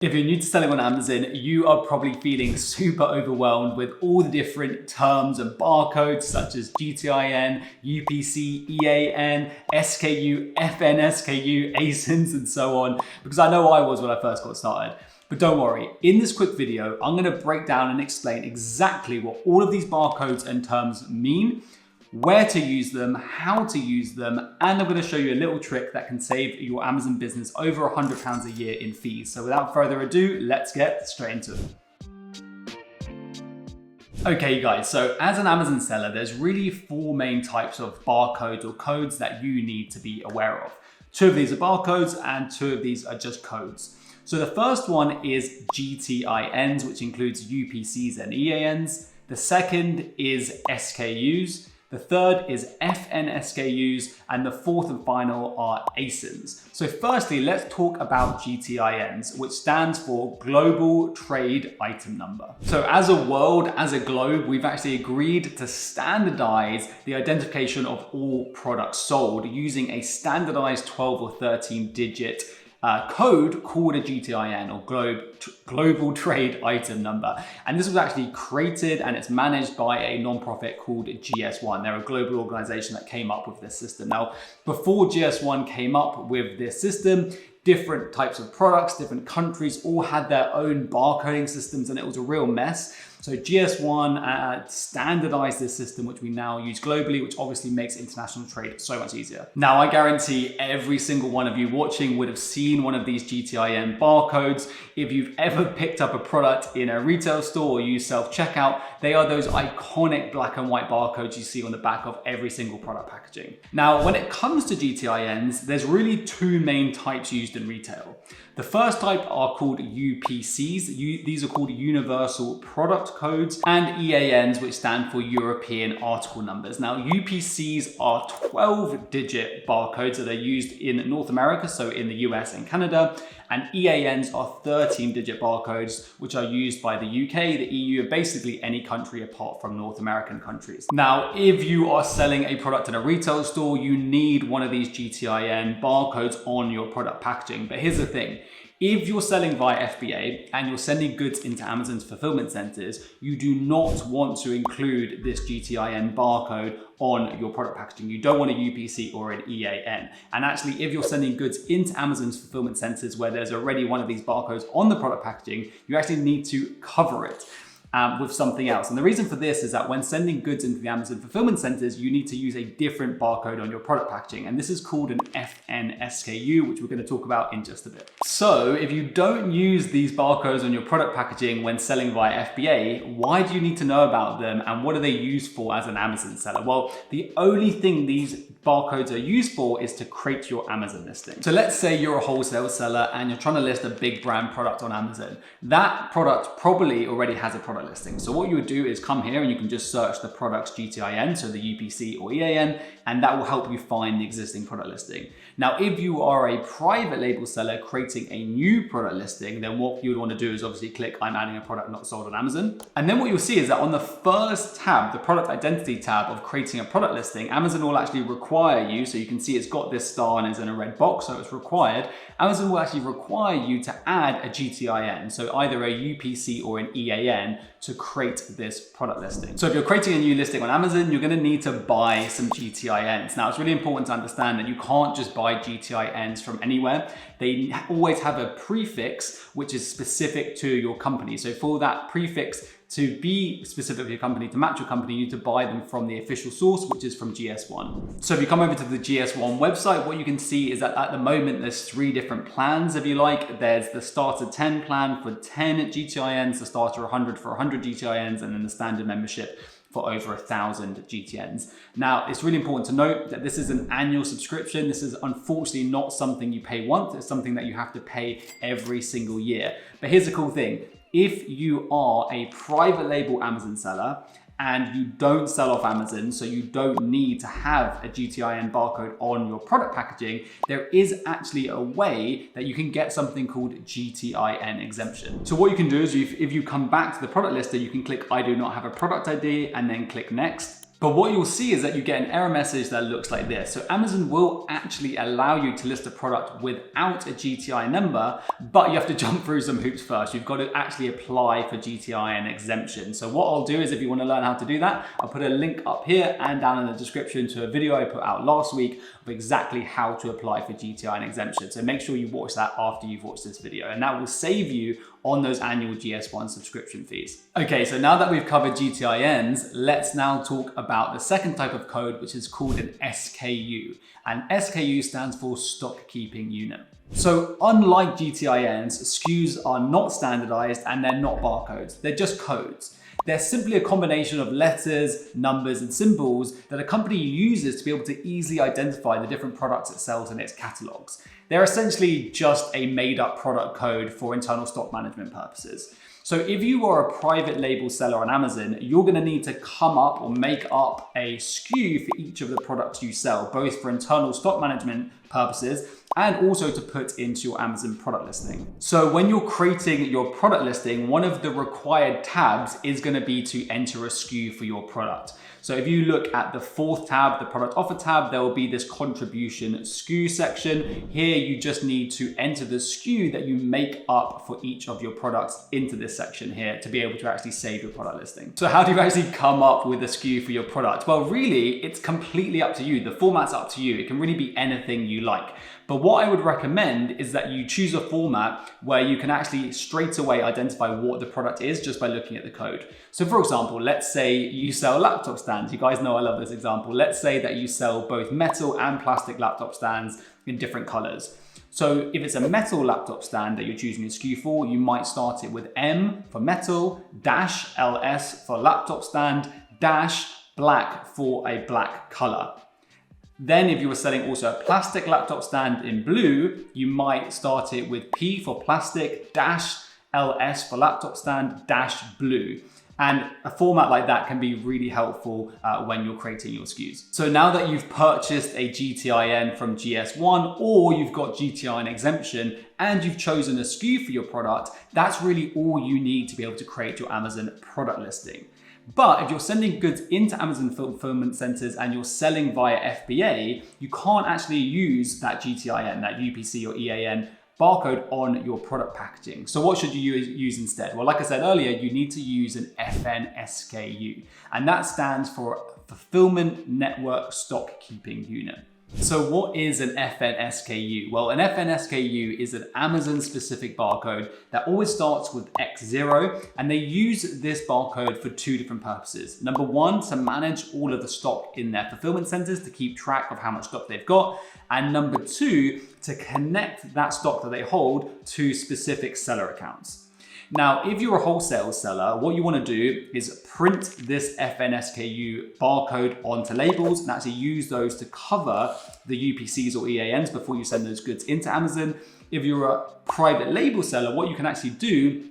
If you're new to selling on Amazon, you are probably feeling super overwhelmed with all the different terms and barcodes such as GTIN, UPC, EAN, SKU, FNSKU, ASINs, and so on, because I know I was when I first got started. But don't worry, in this quick video, I'm gonna break down and explain exactly what all of these barcodes and terms mean, where to use them, how to use them, and I'm going to show you a little trick that can save your Amazon business over £100 a year in fees. So without further ado, let's get straight into it. Okay guys, so as an Amazon seller, there's really four main types of barcodes or codes that you need to be aware of. Two of these are barcodes and two of these are just codes. So the first one is GTINs, which includes UPCs and EANs. The second is SKUs. The third is FNSKUs, and the fourth and final are ASINs. So firstly, let's talk about GTINs, which stands for Global Trade Item Number. So as a world, as a globe, we've actually agreed to standardize the identification of all products sold using a standardized 12 or 13 digit code called a GTIN, or Global Trade Item Number. And this was actually created and it's managed by a nonprofit called GS1. They're a global organization that came up with this system. Now, before GS1 came up with this system, different types of products, different countries all had their own barcoding systems, and it was a real mess. So GS1 standardized this system, which we now use globally, which obviously makes international trade so much easier. Now, I guarantee every single one of you watching would have seen one of these GTIN barcodes. If you've ever picked up a product in a retail store or used self-checkout, they are those iconic black and white barcodes you see on the back of every single product packaging. Now, when it comes to GTINs, there's really two main types used in retail. The first type are called UPCs. These are called Universal Product Codes, and EANs, which stand for European Article Numbers. Now, UPCs are 12-digit barcodes that are used in North America, so in the US and Canada, and EANs are 13-digit barcodes, which are used by the UK, the EU, and basically any country apart from North American countries. Now, if you are selling a product in a retail store, you need one of these GTIN barcodes on your product packaging. But here's the thing. If you're selling via FBA and you're sending goods into Amazon's fulfillment centers, you do not want to include this GTIN barcode on your product packaging. You don't want a UPC or an EAN. And actually, if you're sending goods into Amazon's fulfillment centers where there's already one of these barcodes on the product packaging, you actually need to cover it with something else. And the reason for this is that when sending goods into the Amazon fulfillment centers, you need to use a different barcode on your product packaging. And this is called an FNSKU, which we're going to talk about in just a bit. So if you don't use these barcodes on your product packaging when selling via FBA, why do you need to know about them and what are they used for as an Amazon seller? Well, the only thing these barcodes are used for is to create your Amazon listing. So let's say you're a wholesale seller and you're trying to list a big brand product on Amazon. That product probably already has a product listing. So what you would do is come here and you can just search the product's GTIN, so the UPC or EAN, and that will help you find the existing product listing. Now, if you are a private label seller creating a new product listing, then what you would want to do is obviously click I'm adding a product not sold on Amazon. And then what you'll see is that on the first tab, the product identity tab of creating a product listing, Amazon will actually require you, so you can see it's got this star and it's in a red box, so it's required. Amazon will actually require you to add a GTIN, so either a UPC or an EAN, to create this product listing. So if you're creating a new listing on Amazon, you're going to need to buy some GTINs. Now, it's really important to understand that you can't just buy GTINs from anywhere. They always have a prefix which is specific to your company. So for that prefix to be specific to your company, to match your company, you need to buy them from the official source, which is from GS1. So if you come over to the GS1 website, what you can see is that at the moment, there's 3 different plans, if you like. There's the starter 10 plan for 10 GTINs, the starter 100 for 100 GTINs, and then the standard membership for over 1,000 GTNs. Now, it's really important to note that this is an annual subscription. This is unfortunately not something you pay once. It's something that you have to pay every single year. But here's the cool thing. If you are a private label Amazon seller and you don't sell off Amazon, so you don't need to have a GTIN barcode on your product packaging, there is actually a way that you can get something called GTIN exemption. So what you can do is if you come back to the product lister, you can click I do not have a product ID and then click next. But what you'll see is that you get an error message that looks like this. So Amazon will actually allow you to list a product without a GTIN number, but you have to jump through some hoops first. You've got to actually apply for GTIN exemption. So what I'll do is, if you want to learn how to do that, I'll put a link up here and down in the description to a video I put out last week of exactly how to apply for GTIN exemption. So make sure you watch that after you've watched this video, and that will save you on those annual GS1 subscription fees. Okay, so now that we've covered GTINs, let's now talk about the second type of code, which is called an SKU. And SKU stands for stock keeping unit. So unlike GTINs, SKUs are not standardized and they're not barcodes, they're just codes. They're simply a combination of letters, numbers, and symbols that a company uses to be able to easily identify the different products it sells in its catalogs. They're essentially just a made-up product code for internal stock management purposes. So if you are a private label seller on Amazon, you're going to need to come up or make up a SKU for each of the products you sell, both for internal stock management purposes and also to put into your Amazon product listing. So when you're creating your product listing, one of the required tabs is going to be to enter a SKU for your product. So if you look at the fourth tab, the product offer tab, there will be this contribution SKU section. Here you just need to enter the SKU that you make up for each of your products into this section here to be able to actually save your product listing. So how do you actually come up with a SKU for your product? Well, really, it's completely up to you. The format's up to you. It can really be anything you like. But what I would recommend is that you choose a format where you can actually straight away identify what the product is just by looking at the code. So for example, let's say you sell laptop stands. You guys know I love this example. Let's say that you sell both metal and plastic laptop stands in different colors. So if it's a metal laptop stand that you're choosing a SKU for, you might start it with M for metal, dash LS for laptop stand, dash black for a black color. Then if you were selling also a plastic laptop stand in blue, you might start it with P for plastic, dash LS for laptop stand, dash blue. And a format like that can be really helpful when you're creating your SKUs. So now that you've purchased a GTIN from GS1 or you've got GTIN exemption and you've chosen a SKU for your product, that's really all you need to be able to create your Amazon product listing. But if you're sending goods into Amazon fulfillment centers and you're selling via FBA, you can't actually use that GTIN, that UPC or EAN barcode on your product packaging. So what should you use instead? Well, like I said earlier, you need to use an FNSKU, and that stands for Fulfillment Network Stock Keeping Unit. So what is an FNSKU? Well, an FNSKU is an Amazon specific barcode that always starts with X0, and they use this barcode for two different purposes. Number one, to manage all of the stock in their fulfillment centers to keep track of how much stock they've got. And number two, to connect that stock that they hold to specific seller accounts. Now, if you're a wholesale seller, what you want to do is print this FNSKU barcode onto labels and actually use those to cover the UPCs or EANs before you send those goods into Amazon. If you're a private label seller, what you can actually do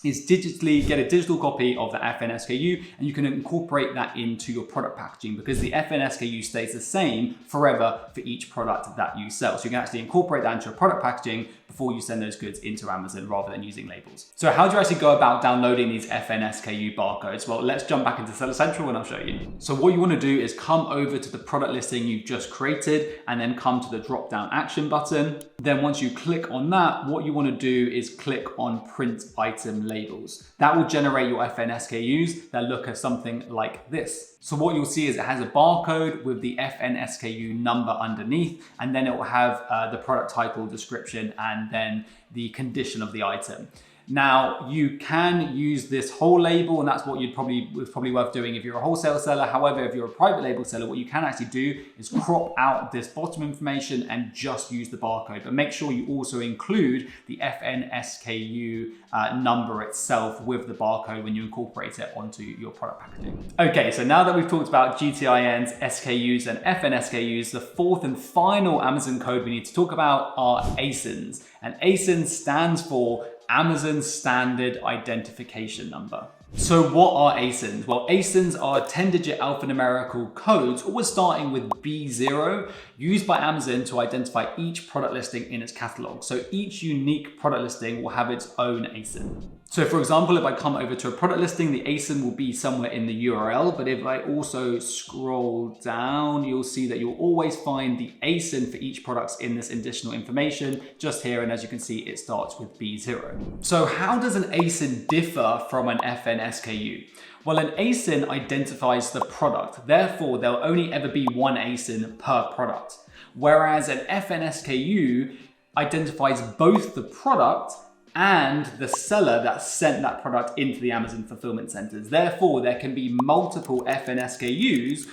is digitally get a digital copy of the FNSKU, and you can incorporate that into your product packaging because the FNSKU stays the same forever for each product that you sell. So you can actually incorporate that into your product packaging before you send those goods into Amazon rather than using labels. So how do you actually go about downloading these FNSKU barcodes? Well, let's jump back into Seller Central and I'll show you. So what you want to do is come over to the product listing you've just created and then come to the drop down action button. Then once you click on that, what you want to do is click on print item labels. That will generate your FNSKUs that look at something like this. So what you'll see is it has a barcode with the FNSKU number underneath, and then it will have the product title, description, and then the condition of the item. Now, you can use this whole label, and that's what it's probably worth doing if you're a wholesale seller. However, if you're a private label seller, what you can actually do is crop out this bottom information and just use the barcode. But make sure you also include the FNSKU number itself with the barcode when you incorporate it onto your product packaging. Okay, so now that we've talked about GTINs, SKUs, and FNSKUs, the fourth and final Amazon code we need to talk about are ASINs. And ASIN stands for Amazon Standard Identification Number. So what are ASINs? Well, ASINs are 10-digit alphanumerical codes, always starting with B0, used by Amazon to identify each product listing in its catalog. So each unique product listing will have its own ASIN. So for example, if I come over to a product listing, the ASIN will be somewhere in the URL, but if I also scroll down, you'll see that you'll always find the ASIN for each product in this additional information just here. And as you can see, it starts with B0. So how does an ASIN differ from an FNSKU? Well, an ASIN identifies the product. Therefore, there'll only ever be one ASIN per product. Whereas an FNSKU identifies both the product and the seller that sent that product into the Amazon fulfillment centers. Therefore, there can be multiple FNSKUs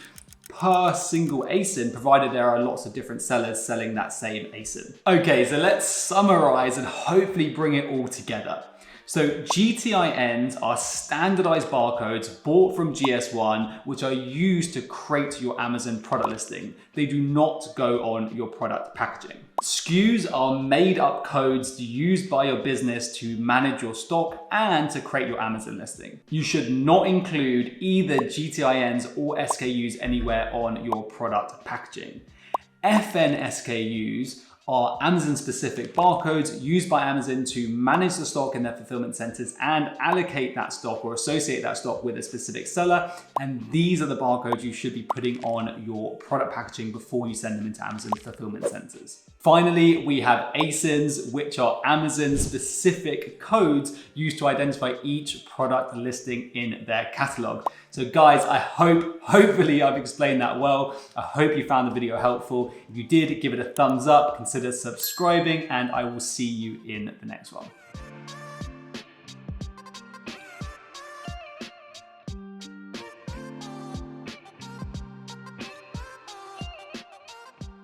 per single ASIN, provided there are lots of different sellers selling that same ASIN. Okay, so let's summarize and hopefully bring it all together. So GTINs are standardized barcodes bought from GS1, which are used to create your Amazon product listing. They do not go on your product packaging. SKUs are made up codes used by your business to manage your stock and to create your Amazon listing. You should not include either GTINs or SKUs anywhere on your product packaging. FNSKUs are Amazon-specific barcodes used by Amazon to manage the stock in their fulfillment centers and allocate that stock or associate that stock with a specific seller. And these are the barcodes you should be putting on your product packaging before you send them into Amazon fulfillment centers. Finally, we have ASINs, which are Amazon-specific codes used to identify each product listing in their catalog. So guys, hopefully I've explained that well. I hope you found the video helpful. If you did, give it a thumbs up, consider subscribing, and I will see you in the next one.